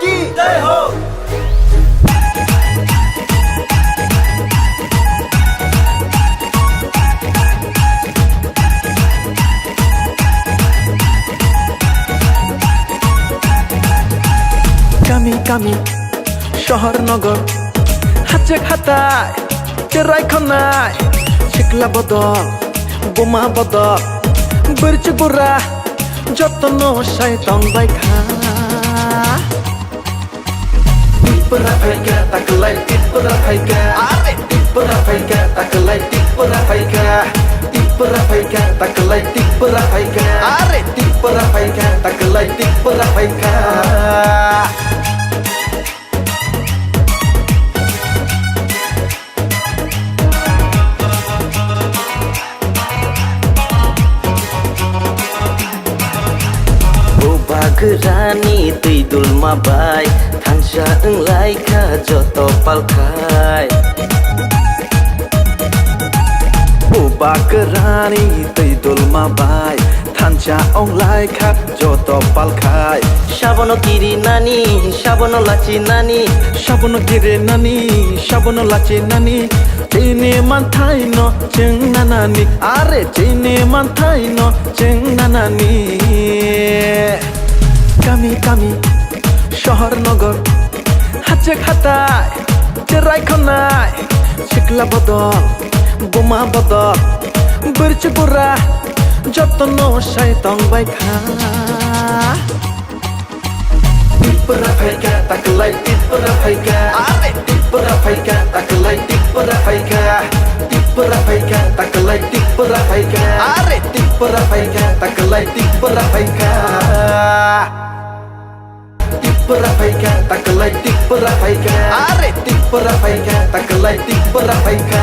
কি জয় হোক। কামি কামি শহর নগর হাতে খাতায় চেরাইখানায় শিকলা বদল বোমা বদল বরচ গোরা যত্ন শয়তান বাইখা Tipra faika taklai tipra faika are tipra faika taklai tipra faika tipra faika taklai tipra faika are tipra faika taklai tipra faika Gerani tui dulma bai Thansha englai kha joto palkai Uba gerani tui dulma bai Thansha onglai kha joto palkai Shabono kiri nani shabono lachi nani Shabono kiri nani shabono lachi nani Chini manthai no cheng nanani are chini manthai no cheng nanani কামি কামি শহর নগর হাতে খাতায় চেরাইখানায় শিকলা বদল বোমা বদল বরচ গোরা যত্ন শয়তান বাইখা Tipra faika taklai tipra faika are tipra faika taklai tipra faika tipra faika taklai tipra faika are tipra faika taklai tipra faika tipra faika taklai tipra faika are tipra faika taklai tipra faika